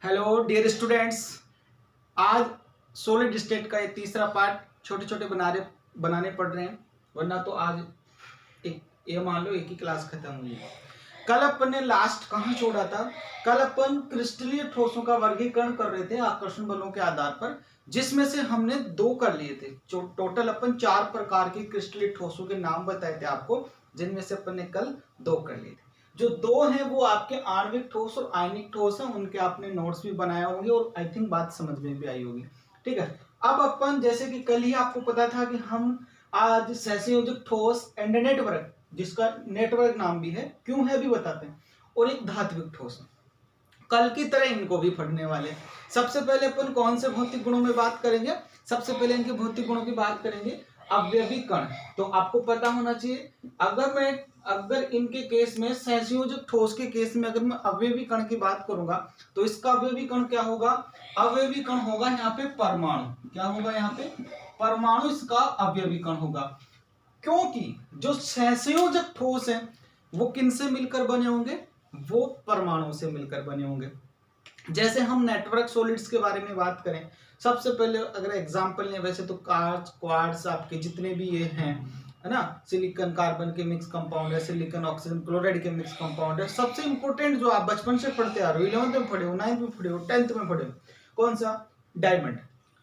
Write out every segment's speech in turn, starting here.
Hello dear students. आज solid state का ये तीसरा पार्ट छोटे छोटे बनाने पड़ रहे हैं, वरना तो आज एक ये मान लो एक ही क्लास खत्म हुई है। कल अपन ने लास्ट कहाँ छोड़ा था? कल अपन क्रिस्टलीय ठोसों का वर्गीकरण कर रहे थे आकर्षण बलों के आधार पर, जिसमें से हमने दो कर लिए थे। टोटल अपन 4 प्रकार के क्रिस्टलीय ठोसों के नाम बताए थे आपको, जिनमें से अपन ने कल 2 कर लिए थे। जो 2 हैं वो आपके आणविक ठोस और आयनिक ठोस हैं, उनके आपने नोट्स भी बनाए होंगे और आई थिंक बात समझ में भी आई होगी। ठीक है, अब अपन जैसे कि कल ही आपको पता था कि हम आज सहसंयोजक ठोस एंड नेटवर्क, जिसका नेटवर्क नाम भी है, क्यों है भी बताते हैं, और एक धात्विक ठोस है। कल की तरह इनको भी पढ़ने वाले। सबसे पहले अपन कौन से भौतिक गुणों में बात करेंगे? सबसे पहले इनके भौतिक गुणों की बात करेंगे। अवयवी कण, तो आपको पता होना चाहिए, अगर इनके केस में सहसंयोजक ठोस के केस में अगर मैं अवयवी कण की बात करूंगा तो इसका अवयवी कण क्या होगा? अवयवी कण होगा यहाँ पे परमाणु। क्या होगा यहाँ पे? परमाणु इसका अवयवी कण होगा, क्योंकि जो सहसंयोजक ठोस है वो किनसे मिलकर बने होंगे? वो परमाणु से मिलकर बने होंगे। जैसे हम नेटवर्क सॉलिड्स के बारे में बात करें, सबसे पहले अगर एग्जांपल लें, वैसे तो क्वार्ट्ज आपके जितने भी ये हैं, है ना, सिलिकॉन कार्बन के मिक्स कंपाउंड है, सिलिकॉन ऑक्सीजन क्लोराइड के मिक्स कंपाउंड है। सबसे इंपॉर्टेंट जो आप बचपन से पढ़ते आ रहे हो, 11th में पढ़े हो, 9th में पढ़े हो, 10th में पढ़े हो, कौन सा? डायमंड।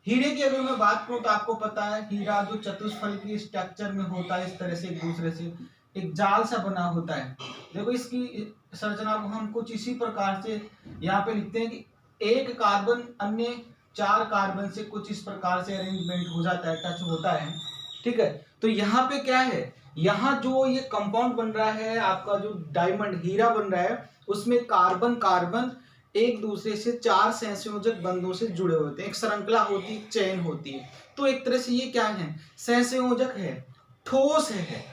हीरे की अगर मैं बात करूं तो आपको पता है, हीरा जो चतुष्फल की स्ट्रक्चर में होता है, इस तरह से एक दूसरे से एक जाल सा बना होता है। देखो इसकी संरचना को हम कुछ इसी प्रकार से यहाँ पे लिखते हैं कि एक कार्बन अन्य 4 कार्बन से कुछ इस प्रकार से अरेंजमेंट हो जाता है, टच होता है। ठीक है, तो यहाँ पे क्या है, यहाँ जो ये कंपाउंड बन रहा है आपका, जो डायमंड हीरा बन रहा है, उसमें कार्बन कार्बन एक दूसरे से 4 सहसंयोजक बंधों से जुड़े होते हैं, एक श्रृंखला होती है, चेन होती है। तो एक तरह से ये क्या है? सहसंयोजक है, ठोस है।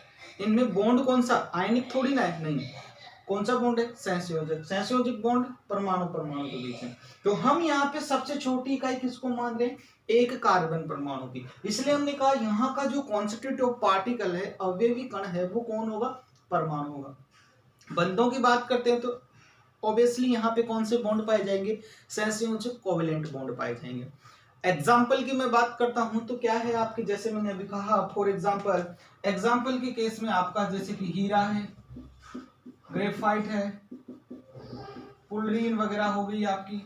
इनमें बॉन्ड कौन सा? आयनिक थोड़ी ना है, नहीं। कौन सा बॉन्ड है? सहसंयोजक। सहसंयोजक बॉन्ड परमाणु परमाणु के बीच में। तो हम यहाँ पे सबसे छोटी इकाई किसको मान रहे हैं? एक कार्बन परमाणु की। इसलिए हमने कहा यहाँ का जो कॉन्स्टिट्यूटिव पार्टिकल है, अवयवी कण है, वो कौन होगा? परमाणु होगा। बंधों की बात करते हैं तो ऑब्वियसली यहाँ पे कौन से बॉन्ड पाए जाएंगे? सहसंयोजक कोवेलेंट बॉन्ड पाए जाएंगे। एग्जाम्पल की मैं बात करता हूं तो क्या है आपके, जैसे मैंने अभी कहा, फॉर एग्जाम्पल के केस में आपका जैसे कि हीरा है, ग्रेफाइट है, पुलरीन वगैरह हो गई आपकी,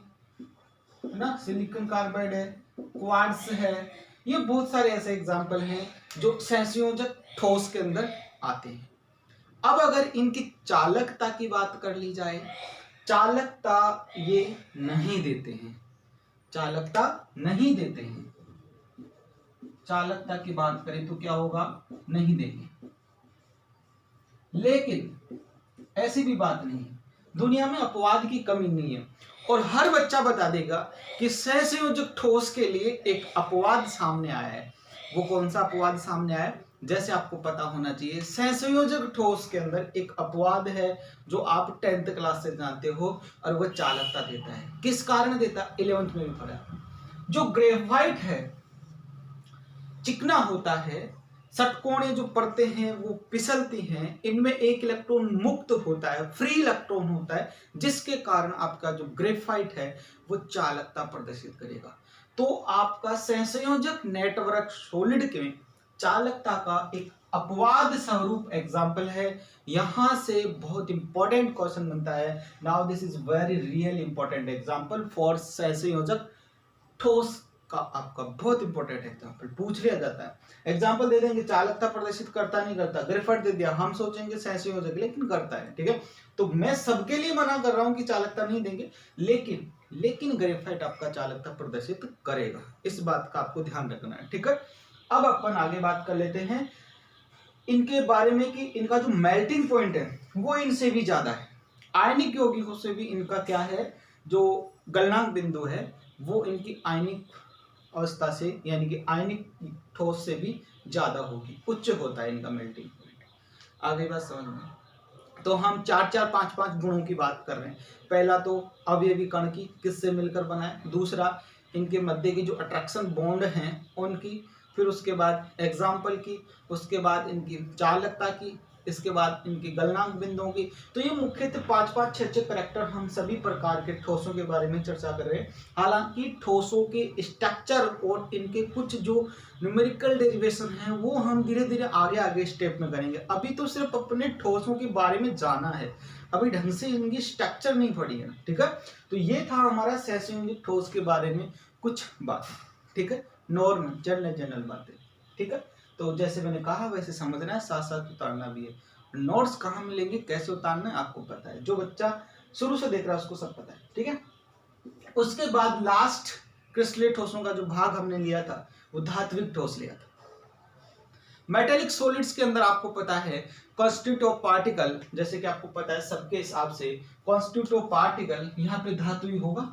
है ना, सिलिकॉन कार्बाइड है, क्वार्ट्ज है। ये बहुत सारे ऐसे एग्जाम्पल हैं जो सहसंयोजक ठोस के अंदर आते हैं। अब अगर इनकी चालकता की बात कर ली जाए, चालकता ये नहीं देते हैं, चालकता नहीं देते हैं। चालकता की बात करें तो क्या होगा? नहीं देंगे। लेकिन ऐसी भी बात नहीं है, दुनिया में अपवाद की कमी नहीं है, और हर बच्चा बता देगा कि सहसंयोजक ठोस के लिए एक अपवाद सामने आया है। वो कौन सा अपवाद सामने आया है? जैसे आपको पता होना चाहिए, सहसंयोजक ठोस के अंदर एक अपवाद है जो आप 10th क्लास से जानते हो, और वह चालकता देता है। किस कारण देता है? 11th में भी पढ़ा। जो ग्रेफाइट है, चिकना होता है, षटकोणीय जो परतें हैं वो फिसलती हैं, इनमें एक इलेक्ट्रॉन मुक्त होता है, फ्री इलेक्ट्रॉन होता है, जिसके कारण आपका जो ग्रेफाइट है वो चालकता प्रदर्शित करेगा। तो आपका सहसंयोजक नेटवर्क सॉलिड के चालकता का एक अपवाद स्वरूप एग्जाम्पल है। यहां से बहुत इंपॉर्टेंट क्वेश्चन बनता है। Now this is very real important example for सहसंयोजक ठोस का, आपका बहुत इंपॉर्टेंट एग्जाम्पल पूछ लिया जाता है। एग्जाम्पल दे देंगे, चालकता प्रदर्शित करता नहीं करता, ग्रेफाइट दे दिया, हम सोचेंगे सहसंयोजक, लेकिन करता है। ठीक है, तो मैं सबके लिए मना कर रहा हूं कि चालकता नहीं देंगे, लेकिन ग्रेफाइट आपका चालकता प्रदर्शित करेगा। इस बात का आपको ध्यान रखना है। ठीक है, अब अपन आगे बात कर लेते हैं इनके बारे में कि इनका जो मेल्टिंग पॉइंट है वो इनसे भी ज्यादा है। आयनिक यौगिकों से भी इनका क्या है, जो गलनांक बिंदु है वो इनकी आयनिक अवस्था से, यानी कि आयनिक ठोस से भी ज्यादा होगी, उच्च होता है इनका मेल्टिंग पॉइंट। आगे बात समझ में? तो हम 4-4, 5-5 गुणों की बात कर रहे हैं। पहला तो अवयवी कण की, किससे मिलकर बना है। दूसरा, इनके मध्य की जो अट्रैक्शन बॉन्ड हैं उनकी। फिर उसके बाद एग्जाम्पल की, उसके बाद इनकी चालकता की, इसके बाद इनकी गलनांक बिंदुओं की। तो ये मुख्यतः 5-5, 6-6 करैक्टर हम सभी प्रकार के ठोसों के बारे में चर्चा कर रहे हैं। हालांकि ठोसों के स्ट्रक्चर और इनके कुछ जो न्यूमेरिकल डेरिवेशन है वो हम धीरे धीरे आगे आगे स्टेप में करेंगे। अभी तो सिर्फ अपने ठोसों के बारे में जाना है, अभी ढंग से इनकी स्ट्रक्चर नहीं पड़ी है, ठीक है। तो ये था हमारा सहसंयोजित ठोस के बारे में कुछ बात, ठीक है, नॉर्मल जनरल बातें, ठीक है। तो जैसे मैंने कहा वैसे समझना है, साथ साथ उतारना भी है। नोट्स कहाँ मिलेंगे, कैसे उतारना है आपको पता है, जो बच्चा शुरू से देख रहा है उसको सब पता है, ठीक है। उसके बाद लास्ट क्रिस्टलीय ठोसों का जो भाग हमने लिया था वो धात्विक ठोस लिया था। मेटेलिक सॉलिड्स के अंदर आपको पता है कॉन्स्टिट्यूट ऑफ पार्टिकल, जैसे कि आपको पता है सबके हिसाब से कॉन्स्टिट्यूट ऑफ पार्टिकल यहाँ पे धातु ही होगा।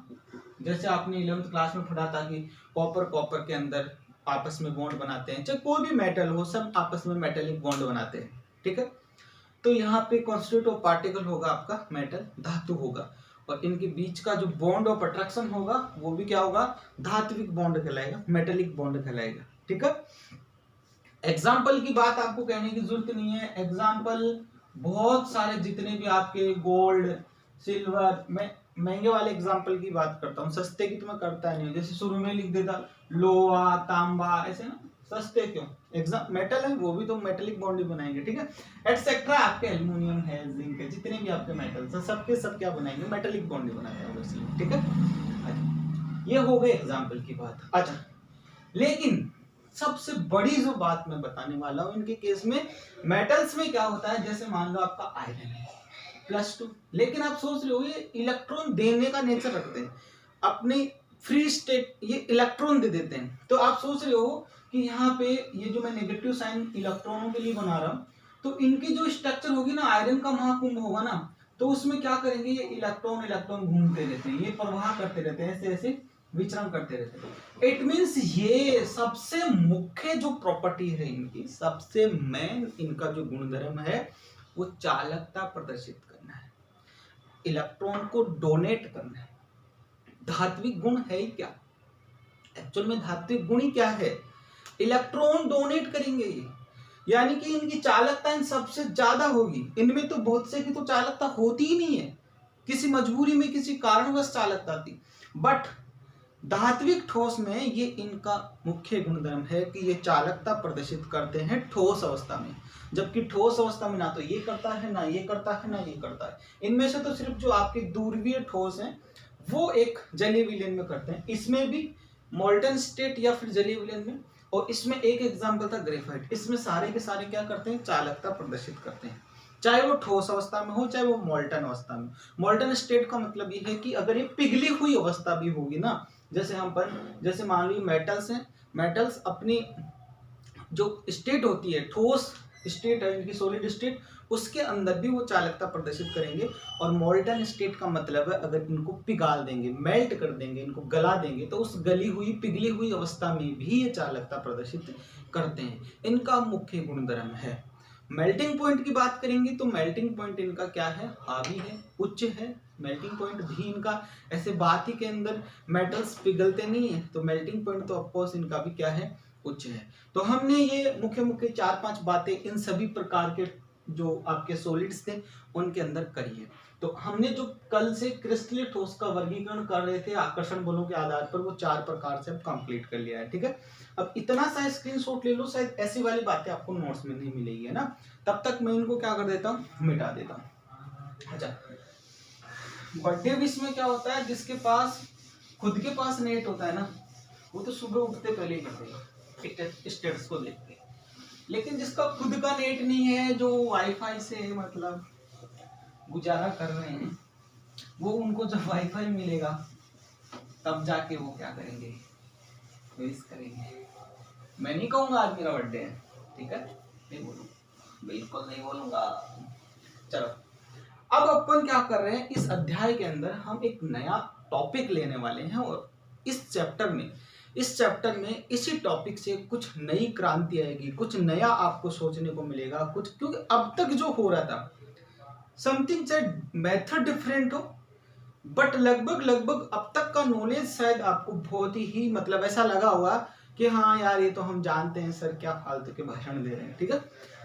जैसे आपने 11th क्लास में पढ़ा था कि कॉपर के अंदर आपस में बॉन्ड बनाते हैं, चाहे कोई भी मेटल हो सब आपस में मेटेलिक बॉन्ड बनाते हैं, ठीक है। तो यहाँ पे कॉन्स्टिट्यूट ऑफ पार्टिकल होगा आपका मेटल, धातु होगा, और इनके बीच का जो बॉन्ड ऑफ अट्रैक्शन होगा वो भी क्या होगा, धात्विक बॉन्ड कहलाएगा, मेटेलिक बॉन्ड कहलाएगा, ठीक है। एग्जाम्पल की बात आपको कहने की जरूरत नहीं है, एग्जाम्पल बहुत सारे जितने भी आपके गोल्ड सिल्वर, मैं महंगे वाले एग्जाम्पल की बात करता हूँ, सस्ते की तो मैं करता नहीं हूँ। जैसे शुरू में लिख देता लोहा तांबा, ऐसे ना, सस्ते क्यों, एग्जाम मेटल है वो भी तो मेटेलिक बॉन्ड ही बनाएंगे, ठीक है, एटसेट्रा। आपके एल्यूमिनियम है, जिंक है, जितने भी आपके मेटल्स हैं सबके सब क्या बनाएंगे, मेटेलिक बॉन्ड ही बनाते हैं, ठीक है। ये हो गई एग्जाम्पल की बात। अच्छा, लेकिन सबसे बड़ी जो बात मैं बताने वाला हूं इनके केस में, मेटल्स में क्या होता है, जैसे मान लो आपका आयरन है +2, लेकिन आप सोच रहे हो ये इलेक्ट्रॉन देने का नेचर रखते हैं, अपने फ्री स्टेट ये इलेक्ट्रॉन दे देते हैं। तो आप सोच रहे हो कि यहाँ पे ये जो मैं नेगेटिव साइन इलेक्ट्रॉनों के लिए बना रहा हूँ, तो इनकी जो स्ट्रक्चर होगी ना, आयरन का महाकुंभ होगा ना, तो उसमें क्या करेंगे, ये इलेक्ट्रॉन घूमते रहते हैं, ये प्रवाह करते रहते हैं, ऐसे ऐसे विचरण करते रहते हैं। इट मीन्स ये सबसे मुख्य जो प्रॉपर्टी है इनकी, सबसे मेन इनका जो गुणधर्म है वो चालकता प्रदर्शित करना है, इलेक्ट्रॉन को डोनेट करना है। धात्विक गुण है ही क्या, एक्चुअल में धात्विक गुण ही क्या है, इलेक्ट्रॉन डोनेट करेंगे ये, यानी कि इनकी चालकता इन सबसे ज्यादा होगी। इनमें तो बहुत से की तो चालकता होती ही नहीं है, किसी मजबूरी में किसी कारणवश चालकता थी, बट धात्विक ठोस में ये इनका मुख्य गुणधर्म है कि ये चालकता प्रदर्शित करते हैं ठोस अवस्था में, जबकि ठोस अवस्था में ना तो ये करता है, ना ये करता है, ना ये करता है। इनमें से तो सिर्फ जो आपके ध्रुवीय ठोस हैं वो एक जलीय विलयन में करते हैं, इसमें भी मोल्टन स्टेट या फिर जलीय विलयन में, और इसमें एक एग्जाम्पल था ग्रेफाइट, इसमें सारे के सारे क्या करते हैं, चालकता प्रदर्शित करते हैं, चाहे वो ठोस अवस्था में हो चाहे वो मोल्टन अवस्था में। मोल्टन स्टेट का मतलब ये है कि अगर ये पिघली हुई अवस्था भी होगी ना, जैसे मान लीजिए मेटल्स हैं, मेटल्स अपनी जो स्टेट होती है, ठोस स्टेट है इनकी, सॉलिड स्टेट, उसके अंदर भी वो चालकता प्रदर्शित करेंगे। और मोल्टन स्टेट का मतलब है अगर इनको पिघाल देंगे, मेल्ट कर देंगे, इनको गला देंगे, तो उस गली हुई पिघली हुई अवस्था में भी ये चालकता प्रदर्शित करते हैं, इनका मुख्य गुणधर्म है। मेल्टिंग पॉइंट की बात करेंगे तो मेल्टिंग पॉइंट इनका क्या है, हावी है, उच्च है। मेल्टिंग पॉइंट भी इनका ऐसे बात ही के अंदर मेटल्स पिघलते नहीं है, तो मेल्टिंग पॉइंट तो ऑफकोर्स इनका भी क्या है, उच्च है। तो हमने ये मुख्य 4-5 बातें इन सभी प्रकार के जो आपके सॉलिड्स थे उनके अंदर करी है। तो हमने जो कल से क्रिस्टलीय ठोस का वर्गीकरण कर रहे थे आकर्षण बलों के आधार पर, वो 4 प्रकार से अब कंप्लीट कर लिया है, ठीक है। अब इतना सा स्क्रीनशॉट ले लो, शायद ऐसी वाली बातें आपको नोट्स में नहीं मिलेगी, है ना। तब तक मैं इनको क्या कर देता हूँ, मिटा देता हूँ। अच्छा, बर्थडे विश में क्या होता है, जिसके पास खुद के पास नेट होता है ना, वो तो सुबह उठते पहले ही कर देगा स्टेटस को देख के, लेकिन जिसका खुद का नेट नहीं है, जो वाईफाई से मतलब गुजारा कर रहे हैं, वो उनको जब वाईफाई मिलेगा तब जाके वो क्या करेंगे, विश करेंगे। मैं नहीं कहूँगा आज मेरा बर्थडे है, ठीक है, नहीं बोलूँगा, बिल्कुल नहीं बोलूँगा। चलो, अब अपन क्या कर रहे हैं, इस अध्याय के अंदर हम एक नया टॉपिक लेने वाले हैं, और इस चैप्टर में इसी टॉपिक से कुछ नई क्रांति आएगी, कुछ नया आपको सोचने को मिलेगा, कुछ, क्योंकि अब तक जो हो रहा था समथिंग चाहे मेथड डिफरेंट हो, बट लगभग अब तक का नॉलेज शायद आपको बहुत ही मतलब ऐसा लगा होगा कि हाँ यार ये तो हम जानते हैं सर, क्या फालतू के भाषण दे रहे हैं, ठीक है।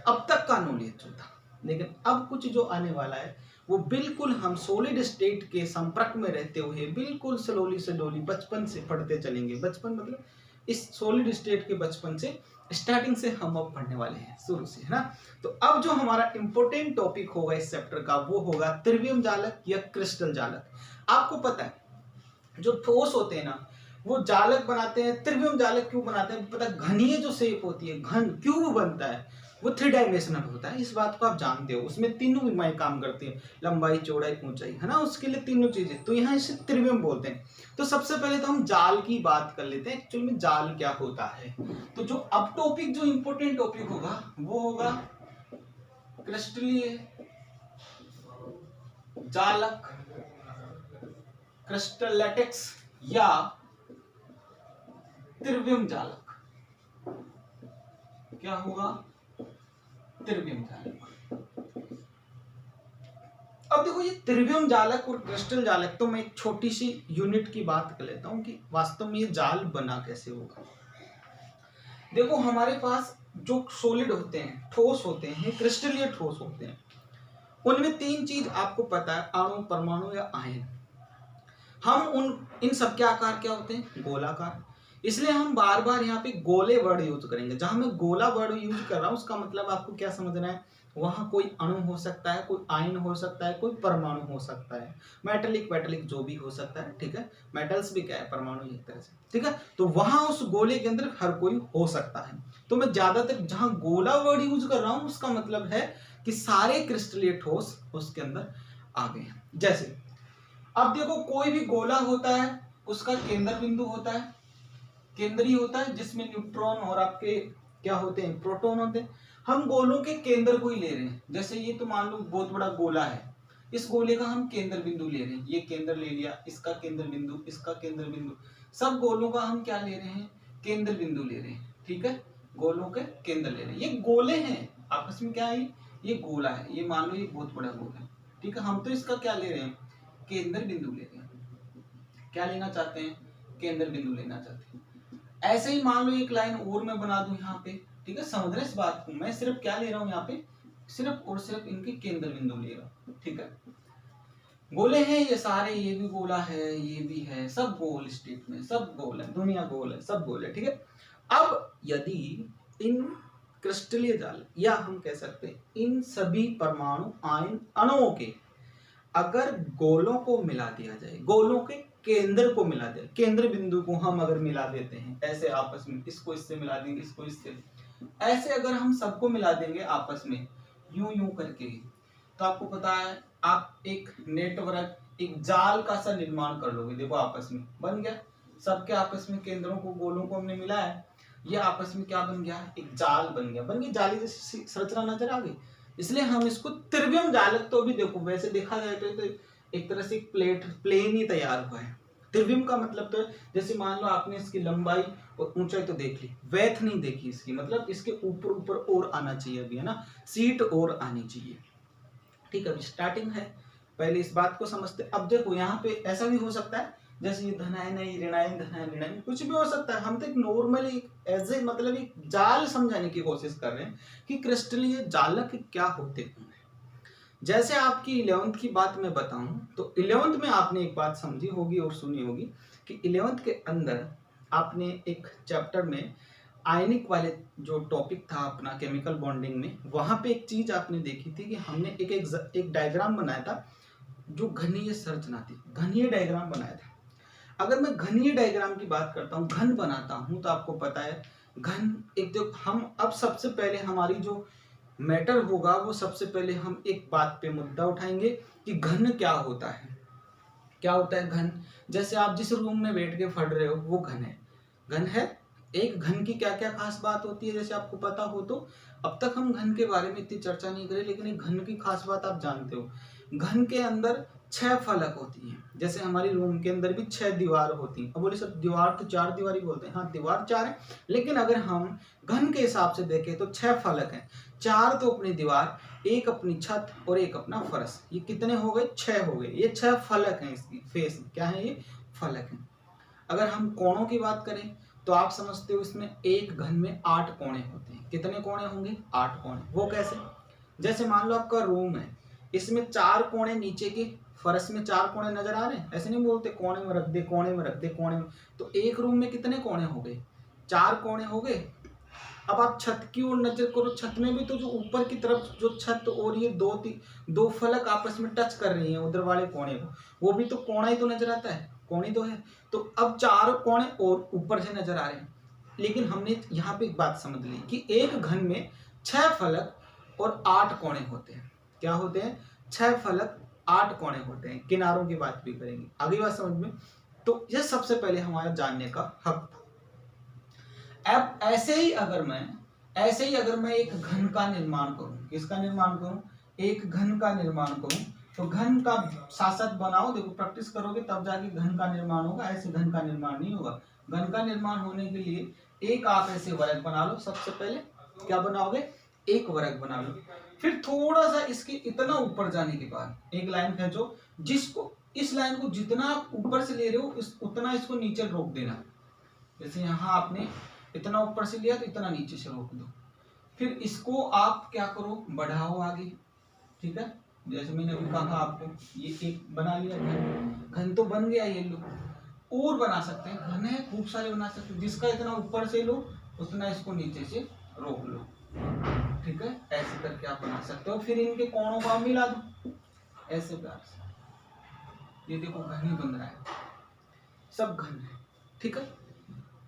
अब तक का नॉलेज जो था लेकिन अब कुछ जो आने वाला है वो बिल्कुल हम सॉलिड स्टेट के संपर्क में रहते हुए बिल्कुल स्लोली स्लोली बचपन से पढ़ते चलेंगे। बचपन मतलब इस सॉलिड स्टेट के बचपन से स्टार्टिंग से हम अब पढ़ने वाले हैं, शुरू से, है ना। तो अब जो हमारा इंपॉर्टेंट टॉपिक होगा इस चैप्टर का वो होगा त्रिविम जालक या क्रिस्टल जालक। आपको पता है जो ठोस होते हैं ना वो जालक बनाते हैं। त्रिविम जालक क्यों बनाते हैं पता है? घनीय जो शेप होती है, घन क्यूब बनता है, वो 3 डायमेंशनल होता है। इस बात को आप जानते हो। उसमें तीनों विमाएं काम करती हैं, लंबाई, चौड़ाई, ऊंचाई, है ना। उसके लिए तीनों चीजें, तो यहाँ इसे त्रिविम बोलते हैं। तो सबसे पहले तो हम जाल की बात कर लेते हैं, एक्चुअली में जाल क्या होता है। तो जो अब टॉपिक जो इंपॉर्टेंट टॉपिक होगा वो होगा क्रिस्टलीय जालक, क्रिस्टल लैटेक्स या त्रिविम जालक। क्या होगा? त्रिविम जालक। अब देखो ये त्रिविम जालक और क्रिस्टल जालक, तो मैं एक छोटी सी यूनिट की बात कर लेता हूं कि वास्तव में ये जाल बना कैसे होगा। देखो हमारे पास जो सॉलिड होते हैं, ठोस होते हैं, क्रिस्टलीय ठोस होते हैं, उनमें 3 चीज आपको पता है, अणु, परमाणु या आयन। हम इन सब के आकार क्या होते हैं? गोलाकार। इसलिए हम बार बार यहाँ पे गोले वर्ड यूज करेंगे। जहां मैं गोला वर्ड यूज कर रहा हूं उसका मतलब आपको क्या समझना है, वहां कोई अणु हो सकता है, कोई आयन हो सकता है, कोई परमाणु हो सकता है, मेटलिक जो भी हो सकता है, ठीक है। मेटल्स भी क्या है? परमाणु एक तरह से, ठीक है। तो वहां उस गोले के अंदर हर कोई हो सकता है। तो मैं ज्यादातर जहां गोला वर्ड यूज कर रहा हूं उसका मतलब है कि सारे क्रिस्टलीय ठोस उसके अंदर आ गए हैं। जैसे अब देखो कोई भी गोला होता है उसका केंद्र बिंदु होता है, केंद्रीय होता है, जिसमें न्यूट्रॉन और आपके क्या होते हैं? प्रोटॉन होते हैं। हम गोलों के केंद्र को ही ले रहे हैं। जैसे ये तो मान लो बहुत बड़ा गोला है, इस गोले का हम केंद्र बिंदु ले रहे हैं। ये केंद्र ले लिया, इसका केंद्र बिंदु, इसका केंद्र बिंदु, सब गोलों का हम क्या ले रहे हैं? केंद्र बिंदु ले रहे हैं, ठीक है। गोलों के केंद्र ले रहे हैं। ये गोले हैं आपस में, क्या है? ये गोला है। ये मान लो ये बहुत बड़ा गोला है, ठीक है। हम तो इसका क्या ले रहे हैं? केंद्र बिंदु ले रहे हैं। क्या लेना चाहते हैं? केंद्र बिंदु लेना चाहते हैं। ऐसे ही मान लो एक लाइन और मैं बना दूं यहाँ पे, ठीक है। समझ रहे इस बात को? मैं सिर्फ क्या ले रहा हूँ यहाँ पे? सिर्फ और सिर्फ इनके केंद्र बिंदु ले रहा हूँ, ठीक है। गोले हैं ये सारे, ये भी गोला है, ये भी है, सब गोल स्टेट में, सब गोल है, दुनिया गोल है, सब गोल है, ठीक है। अब यदि इन क्रिस्टलीय जाल या हम कह सकते हैं इन सभी परमाणु, आयन, अणुओं के अगर गोलों को मिला दिया जाए, गोलों के केंद्र को मिला दिया, केंद्र बिंदु को हम अगर मिला देते हैं ऐसे आपस में, इसको इससे मिला देंगे, इसको इससे, ऐसे अगर हम सबको मिला देंगे आपस में यूं यूं करके, तो आपको पता है आप एक नेटवर्क, एक जाल का सा निर्माण कर लोगे। देखो आपस में बन गया, सबके आपस में केंद्रों को, गोलों को हमने मिला है, ये आपस में क्या बन गया? एक जाल बन गया, जाली जैसी संरचना नजर आ गई। इसलिए हम इसको त्रिविम जालक, तो भी देखो वैसे देखा जाए तो एक तरह से प्लेन ही तैयार हुआ है। त्रिविम का मतलब तो जैसे मान लो आपने इसकी लंबाई और ऊंचाई तो देख ली, वेथ नहीं देखी इसकी, मतलब इसके ऊपर ऊपर और आना चाहिए अभी, है ना, सीट और आनी चाहिए, ठीक है। अभी स्टार्टिंग है, पहले इस बात को समझते। अब देखो यहाँ पे ऐसा भी हो सकता है जैसे ये धनायन है, ये ऋणायन, धनायन ऋणायन, कुछ भी हो सकता है। हम तो एक नॉर्मली एज ए मतलब एक जाल समझाने की कोशिश कर रहे हैं कि क्रिस्टलीय जालक क्या होते हैं। जैसे आपकी 11th की बात मैं बताऊं तो 11th में आपने एक बात समझी होगी और सुनी होगी कि 11th के अंदर आपने एक चैप्टर में आयनिक वाले जो टॉपिक था अपना केमिकल बॉन्डिंग में, वहां पे एक चीज आपने देखी थी कि हमने एक डायग्राम बनाया था जो घनीय संरचना थी, घनीय डायग्राम बनाया था। अगर मैं घनीय डायग्राम की बात करता हूँ, घन बनाता हूँ, तो आपको पता है घन एक जो हम अब सबसे पहले हमारी जो मैटर होगा वो सबसे पहले हम एक बात पे मुद्दा उठाएंगे कि घन क्या होता है। क्या होता है घन? जैसे आप जिस रूम में बैठ के पढ़ रहे हो वो घन है, घन है। एक घन की क्या क्या खास बात होती है जैसे आपको पता हो तो, अब तक हम घन के बारे में इतनी चर्चा नहीं करें, लेकिन एक घन की खास बात आप जानते हो, घन के अंदर 6 फलक होती हैं। जैसे हमारी रूम के अंदर भी 6 दीवार होती हैं। अब बोले सर दीवार तो 4 दीवार ही बोलते हैं, हाँ दीवार 4 है, लेकिन अगर हम घन के हिसाब से देखें तो 6 फलक हैं। 4 तो अपनी दीवार, एक अपनी छत और एक अपना फर्श। ये कितने हो गए? 6 हो गए। ये 6 फलक हैं, इसकी फेस क्या है? ये फलक हैं। अगर हम कोणों की बात करें तो आप समझते हो इसमें एक घन में 8 कोणे होते हैं। कितने कोणे होंगे? 8 कोणे। वो कैसे? जैसे मान लो आपका रूम है, इसमें 4 कोने नीचे के फर्श में 4 कोने नजर आ रहे हैं, ऐसे नहीं बोलते कोने में रख दे, कोने में रख दे, कोने में। तो एक रूम में कितने कोने हो गए? 4 कोने हो गए। अब आप छत की ओर नजर करो, छत में भी तो जो ऊपर की तरफ जो छत और ये दो फलक आपस में टच कर रही हैं उधर वाले कोने को, वो भी तो कोना ही तो नजर आता है, कोनी तो है। तो अब 4 कोने और ऊपर से नजर आ रहे हैं। लेकिन हमने यहाँ पे एक बात समझ ली कि एक घन में 6 फलक और 8 कोने होते हैं। क्या होते हैं? 6 फलक 8 कोने होते हैं। किनारों की बात भी करेंगे, आगे बात समझ में। तो यह सबसे पहले हमारा जानने का हक था। अब ऐसे ही अगर मैं एक घन का निर्माण करूं, किसका निर्माण करूं? एक घन का निर्माण करूं, तो घन का साथ साथ बनाओ, देखो प्रैक्टिस करोगे तब जाके घन का निर्माण होगा, ऐसे घन का निर्माण नहीं होगा। घन का निर्माण होने के लिए एक आप ऐसे वर्ग बना लो। सबसे पहले क्या बनाओगे? एक वर्ग बना लो। फिर थोड़ा सा इसके इतना ऊपर जाने के बाद एक लाइन खींचो, जिसको इस लाइन को जितना आप ऊपर से ले रहे हो उतना इसको नीचे रोक देना। जैसे यहाँ आपने इतना ऊपर से लिया तो इतना नीचे से रोक दो। फिर इसको आप क्या करो? बढ़ाओ आगे, ठीक है। जैसे मैंने अभी कहा आपको, ये एक बना लिया घन तो बन गया। ये लो और बना सकते हैं, घन है खूब सारे बना सकते हैं। जिसका इतना ऊपर से लो उतना इसको नीचे से रोक लो, ठीक है। ऐसे करके आप बना सकते हो। फिर इनके कोणों को आप मिला दो ऐसे प्यार से। ये देखो घन ही बन रहा है, सब घन है, ठीक है।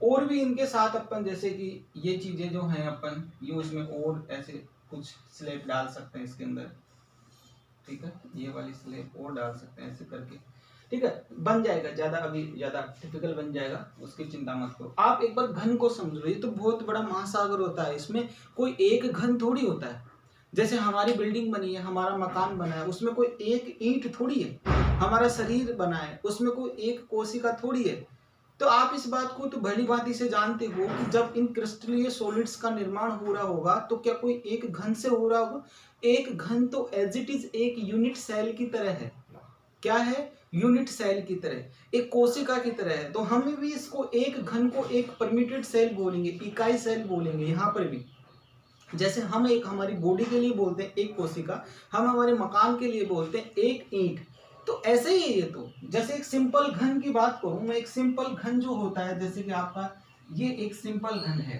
और भी इनके साथ अपन जैसे कि ये चीजें जो हैं अपन ये उसमें और ऐसे कुछ स्लेब डाल सकते हैं इसके अंदर, ठीक है। ये वाली स्लेब और डाल सकते हैं ऐसे करके, ठीक है। बन जाएगा, ज्यादा टिपिकल बन जाएगा, उसकी चिंता मत करो। आप एक बार घन को समझ लो, ये तो बहुत बड़ा महासागर होता है, इसमें कोई एक घन थोड़ी होता है। जैसे हमारी बिल्डिंग बनी है, हमारा मकान बना है, उसमें कोई एक ईंट थोड़ी है। हमारा शरीर बना है, उसमें कोई एक कोशिका थोड़ी है। तो आप इस बात को तो भली भांति से जानते हो कि जब इन क्रिस्टलीय सॉलिड्स का निर्माण हो रहा होगा तो क्या कोई एक घन से हो रहा होगा? एक घन तो एज इट इज एक यूनिट सेल की तरह है। क्या है? यूनिट सेल की तरह, एक कोशिका की तरह है। तो हम भी इसको एक घन को एक परमिटेड सेल बोलेंगे, इकाई सेल बोलेंगे। यहाँ पर भी जैसे हम एक हमारी बॉडी के लिए बोलते हैं एक कोशिका, हम हमारे मकान के लिए बोलते हैं एक ईंट। तो ऐसे ही है ये। तो जैसे एक सिंपल घन की बात करूं मैं, एक सिंपल घन जो होता है, जैसे कि आपका ये एक सिंपल घन है,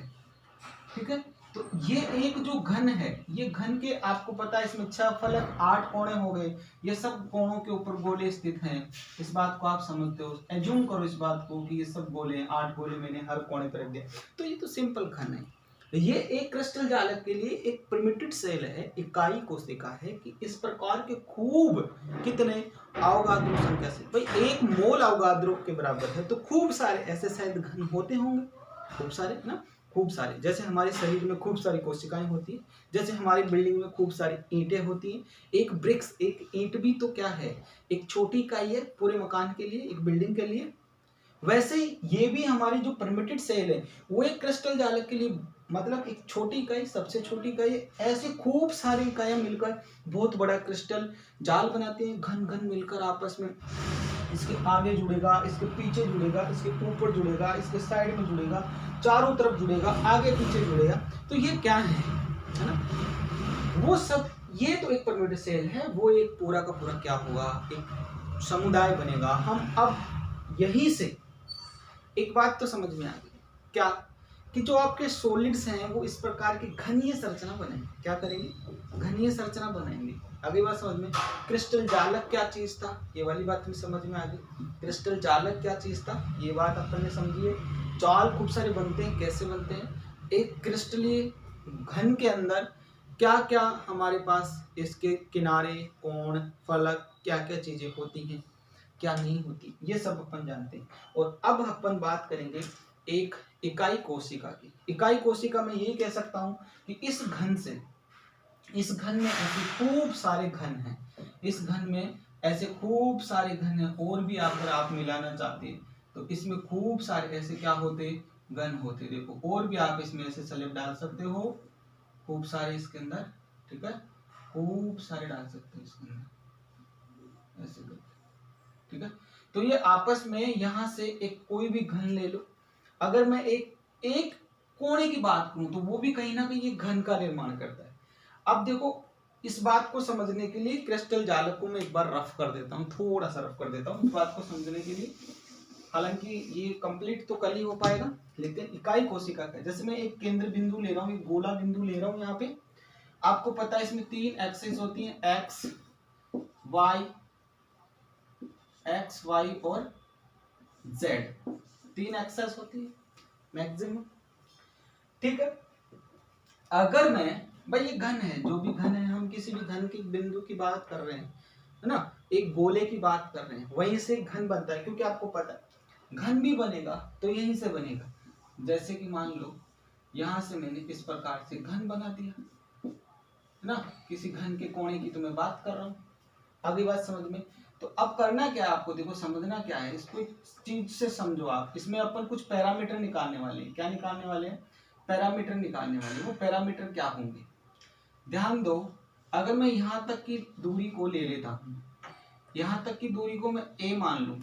ठीक है। तो ये एक जो घन है, ये घन के आपको पता है इसमें 6 फलक 8 कोने हो गए। ये सब कोणों के ऊपर गोले स्थित हैं, इस बात को आप समझते हो। एज्यूम करो इस बात को कि ये सब गोले हैं, 8 गोले मैंने हर कोने पर रख दिया। तो ये तो सिंपल घन है। ये एक क्रिस्टल जालक के लिए एक परमिटेड सेल है, इकाई कोशिका है कि इस प्रकार के खूब कितने अवगाद्रो संख्या से, भाई 1 मोल अवगाद्रो के बराबर है। तो खूब सारे ऐसे शायद घन होते होंगे, खूब सारे ना, खूब सारे। जैसे हमारे शरीर में खूब सारी कोशिकाएं होती हैं, जैसे हमारी बिल्डिंग में खूब सारी ईंटें होती हैं। एक ब्रिक्स, एक ईंट भी तो क्या है? एक छोटी इकाई है पूरे मकान के लिए, एक बिल्डिंग के लिए। वैसे ही ये भी हमारी जो परमिटेड सेल है वो एक क्रिस्टल जालक के लिए, मतलब एक छोटी इकाई, सबसे छोटी इकाई, ऐसे खूब सारी इकाइयां मिलकर बहुत बड़ा क्रिस्टल जाल बनाते हैं। घन घन मिलकर आपस में, इसके आगे जुड़ेगा, इसके पीछे जुड़ेगा, इसके ऊपर जुड़ेगा, इसके साइड में जुड़ेगा, चारों तरफ जुड़ेगा, आगे पीछे जुड़ेगा। तो ये क्या है ना, वो सब, ये तो एक परमिटेड सेल है। वो एक पूरा का पूरा क्या होगा? एक समुदाय बनेगा। हम अब यहीं से एक बात तो समझ में आ गई, क्या? कि जो आपके सॉलिड्स हैं वो इस प्रकार की घनीय संरचना बनाएंगे। क्या करेंगे? घनीय संरचना बनाएंगे। अगली बात समझ में, क्रिस्टल जालक क्या चीज था, ये वाली बात भी समझ में आ गई। क्रिस्टल जालक क्या चीज था, ये बात अपन ने समझी है। जाल खूब सारे बनते हैं, कैसे बनते हैं? एक क्रिस्टलीय घन के अंदर क्या क्या हमारे पास इसके किनारे, कोण, फलक, क्या क्या चीजें होती हैं, क्या नहीं होती, ये सब अपन जानते हैं। और अब अपन बात करेंगे एक इकाई कोशिका की। इकाई कोशिका में यही कह सकता हूं कि इस घन में ऐसे खूब सारे घन हैं, इस घन में ऐसे खूब सारे घन हैं। और भी अगर आप मिलाना चाहते हैं तो इसमें खूब सारे ऐसे क्या होते? घन होते। देखो और भी आप इसमें ऐसे स्लेब डाल सकते हो, खूब सारे इसके अंदर, ठीक है, खूब सारे डाल सकते हो इसके अंदर ऐसे करके, ठीक है। तो ये आपस में यहां से एक कोई भी घन ले लो। अगर मैं एक कोने की बात करूं तो वो भी कहीं ना कहीं ये घन का निर्माण करता है। अब देखो इस बात को समझने के लिए क्रिस्टल जालक को मैं एक बार रफ कर देता हूँ, थोड़ा सा रफ कर देता हूँ इस बात को समझने के लिए। हालांकि ये कंप्लीट तो कल ही हो पाएगा, लेकिन इकाई कोशिका का जैसे मैं एक केंद्र बिंदु ले रहा हूँ, एक गोला बिंदु ले रहा हूँ यहाँ पे। आपको पता है इसमें 3 एक्सिस होती हैं, एक्स वाई और जेड, 3 एक्सेस होती है मैक्सिमम, ठीक है। अगर मैं भाई ये घन है, जो भी घन है, हम किसी भी घन के बिंदु की बात कर रहे हैं, है ना, एक गोले की बात कर रहे हैं, वहीं से घन बनता है। क्योंकि आपको पता है घन भी बनेगा तो यहीं से बनेगा। जैसे कि मान लो यहां से मैंने इस प्रकार से घन बना दिया, है ना, किसी घन के कोणे की तो मैं बात कर रहा हूं। अगली बात समझ में। तो अब करना क्या है आपको, देखो समझना क्या है, इसको एक चीज से समझो आप। इसमें अपन कुछ पैरामीटर निकालने वाले हैं। क्या निकालने वाले हैं? पैरामीटर निकालने वाले। वो पैरामीटर क्या होंगे, ध्यान दो। अगर मैं यहां तक की दूरी को ले लेता हूं, यहां तक की दूरी को मैं a मान लूं,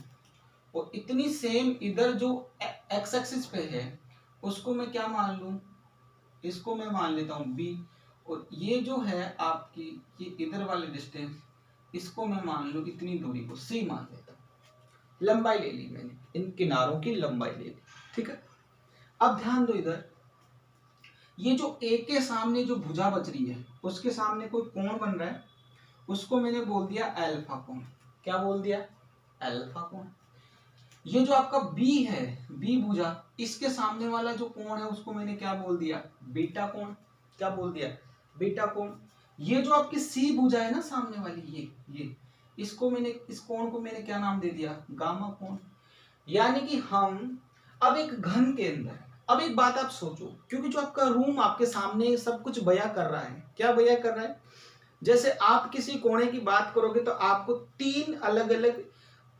और इतनी सेम इधर जो एक्स एक्सिस पे है उसको मैं क्या मान लूं, इसको मैं मान लेता हूं b, और ये जो है आपकी ये इधर वाले डिस्टेंस, इसको मैं मान लूं, इतनी दूरी को c मान लेता हूं। लंबाई ले ली मैंने, इन किनारों की लंबाई ले ली, ठीक है। अब ध्यान दो, इधर ये जो a के सामने जो भुजा बच रही है, उसके सामने कोई कोण बन रहा है, उसको मैंने बोल दिया अल्फा कोण। क्या बोल दिया? अल्फा कोण। ये जो आपका b है, b भुजा, इसके सामने वाला जो कोण है उसको मैंने क्या बोल दिया? बीटा कोण। क्या बोल दिया? बीटा कोण। ये जो आपकी c भुजा है ना सामने वाली, ये इसको मैंने, इस कोण को मैंने क्या नाम दे दिया? गामा कोण। यानी कि हम अब एक घन के अंदर, अब एक बात आप सोचो, क्योंकि जो आपका रूम आपके सामने सब कुछ बयां कर रहा है, क्या बयां कर रहा है? जैसे आप किसी कोणे की बात करोगे तो आपको 3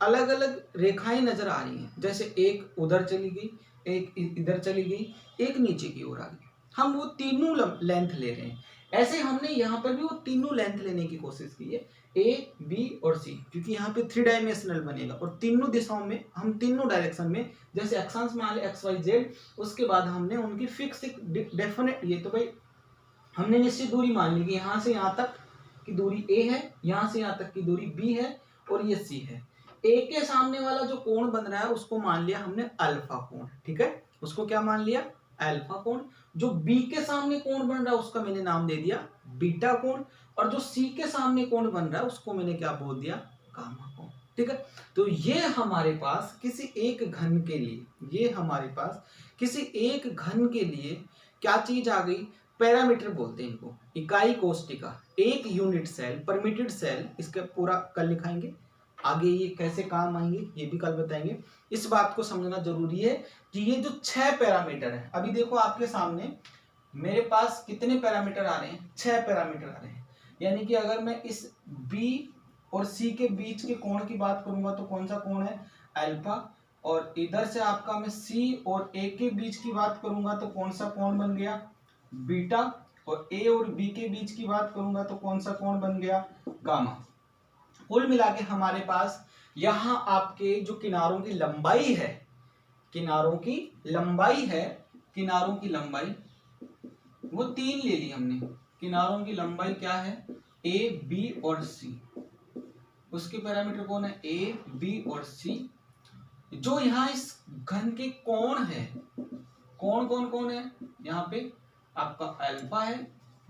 अलग अलग रेखाएं नजर आ रही हैं। जैसे एक उधर चली गई, एक इधर चली गई, एक नीचे की ओर आ गई। हम वो तीनों लेंथ ले रहे हैं। ऐसे हमने यहाँ पर भी वो तीनों लेंथ लेने की कोशिश की है, ए बी और सी, क्योंकि यहाँ पे 3 डायमेंशनल बनेगा और तीनों दिशाओं में, हम तीनों डायरेक्शन में, जैसे अक्षांश मान ले एक्स वाई जेड, उसके बाद हमने उनकी फिक्स एक डेफिनेट, ये तो भाई हमने निश्चित दूरी मान ली कि यहाँ से यहाँ तक की दूरी ए है, यहाँ से यहाँ तक की दूरी बी है, और ये सी है। ए के सामने वाला जो कोण बन रहा है उसको मान लिया हमने अल्फा कोण, ठीक है। उसको क्या मान लिया? अल्फा कोण। जो बी के सामने कोण बन रहा है उसका मैंने नाम दे दिया बीटा कोण, और जो सी के सामने कोण बन रहा है उसको मैंने क्या बोल दिया? गामा कोण, ठीक है। तो ये हमारे पास किसी एक घन के लिए, ये हमारे पास किसी एक घन के लिए क्या चीज आ गई? पैरामीटर बोलते हैं इनको, इकाई कोष्टिका, एक यूनिट सेल, परमिटेड सेल। इसका पूरा कल लिखाएंगे, आगे ये कैसे काम आएंगे ये भी कल बताएंगे। इस बात को समझना जरूरी है कि ये जो 6 पैरामीटर है, अभी देखो आपके सामने मेरे पास कितने पैरामीटर आ रहे हैं? 6 पैरामीटर आ रहे हैं। यानी कि अगर मैं इस B और C के बीच के कोण की बात करूंगा तो कौन सा कोण है? अल्फा। और इधर से आपका मैं C और A के बीच की बात करूंगा तो कौन सा कोण बन गया? बीटा। और A और B के बीच की बात करूंगा तो कौन सा कोण बन गया? गामा। कुल मिला के हमारे पास यहां आपके जो किनारों की लंबाई है, किनारों की लंबाई वो 3 ले ली हमने। किनारों की लंबाई क्या है? A, B और C। उसके पैरामीटर कौन है? A, B और C। जो यहाँ इस घन के कोण है, कोण कौन है? यहाँ पे आपका अल्फा है,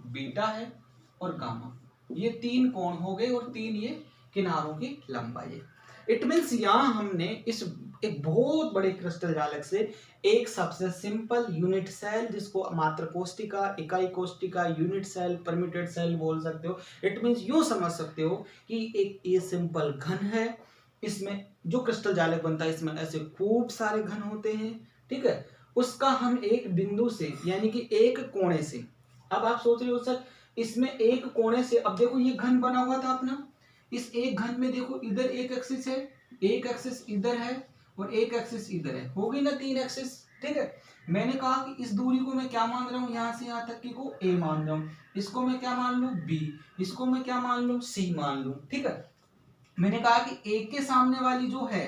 बीटा है और गामा। ये 3 कोण हो गए और 3 ये किनारों की लंबाई है। इट मीन्स यहाँ हमने इस एक बहुत बड़े क्रिस्टल जालक से एक सबसे सिंपल यूनिट सेल, जिसको मात्र कोष्टिका, इकाई कोष्टिका, यूनिट सेल, परमिटेड सेल बोल सकते हो। इट मीन्स यूं समझ सकते हो कि एक ये सिंपल घन है, इसमें जो क्रिस्टल जालक बनता है इसमें ऐसे खूब सारे घन होते हैं, ठीक है। उसका हम एक बिंदु से, यानी कि एक कोणे से, अब आप सोच रहे हो सर इसमें एक कोणे से, अब देखो ये घन बना हुआ था अपना, इस एक घन में देखो इधर एक एक्सिस है, एक एक्सिस इधर है और एक एक्सिस इधर है, हो गई ना 3 एक्सिस, ठीक है। मैंने कहा कि इस दूरी को मैं क्या मान रहा हूं, यहां से यहां तक की को a मान रहा हूं, इसको मैं क्या मान लूं? b, इसको मैं क्या मान लूं? c मान लूं, ठीक है। मैंने कहा कि a के सामने वाली जो है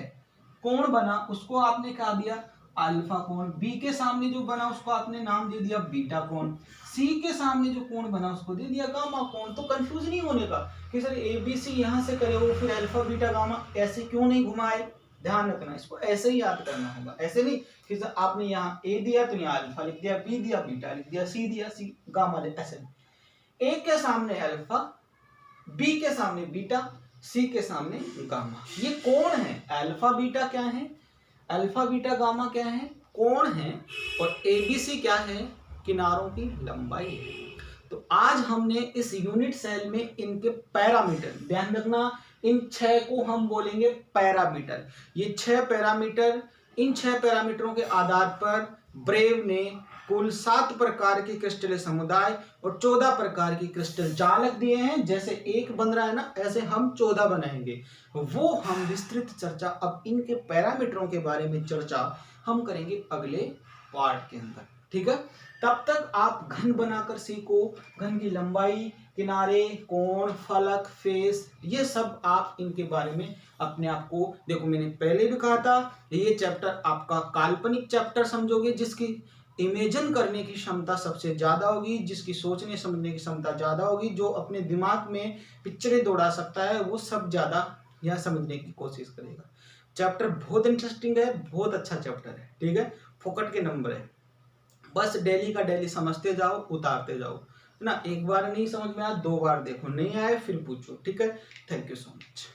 कोण बना, उसको आपने क्या दिया? अल्फा कोण, बी के सामने जो बना उसको आपने नाम दे दिया बीटा कोण, सी के सामने जो कोण बना उसको दे दिया गामा कोण। तो कंफ्यूज नहीं होने का कि सर ए बी सी यहाँ से करे हो फिर अल्फा बीटा गामा ऐसे क्यों नहीं घुमाए, ध्यान रखना, इसको ऐसे ही याद करना होगा। ऐसे नहीं कि सर आपने यहाँ ए दिया तो यहाँ अल्फा लिख दिया, बी दिया बीटा लिख दिया, सी दिया सी गामा लिख, ऐसे नहीं। ए के सामने अल्फा, बी के सामने बीटा, सी के सामने गामा। ये कोण है, अल्फा बीटा क्या है, अल्फा बीटा गामा क्या है, कोण है, और एबीसी क्या है, किनारों की लंबाई है। तो आज हमने इस यूनिट सेल में इनके पैरामीटर, ध्यान रखना इन 6 को हम बोलेंगे पैरामीटर। ये 6 पैरामीटर, इन 6 पैरामीटरों के आधार पर ब्रेव ने कुल 7 प्रकार के क्रिस्टल समुदाय और 14 प्रकार की क्रिस्टल जालक दिए हैं। जैसे एक बन रहा है ना, ऐसे हम 14 बनाएंगे। वो हम विस्तृत चर्चा, अब इनके पैरामीटरों के बारे में चर्चा हम करेंगे अगले पार्ट के अंदर, ठीक है। तब तक आप घन बनाकर सीखो, घन की लंबाई, किनारे, कोण, फलक, फेस, ये सब आप इनके बारे में अपने आप को, देखो मैंने पहले भी कहा था ये चैप्टर आपका काल्पनिक चैप्टर समझोगे, जिसकी इमेजिन करने की क्षमता सबसे ज्यादा होगी, जिसकी सोचने समझने की क्षमता ज्यादा होगी, जो अपने दिमाग में पिक्चरें दौड़ा सकता है, वो सब ज्यादा यह समझने की कोशिश करेगा। चैप्टर बहुत इंटरेस्टिंग है, बहुत अच्छा चैप्टर है, ठीक है। फोकट के नंबर है, बस डेली का डेली समझते जाओ, उतारते जाओ, है ना। एक बार नहीं समझ में आया 2 बार देखो, नहीं आए फिर पूछो, ठीक है। Thank you so much.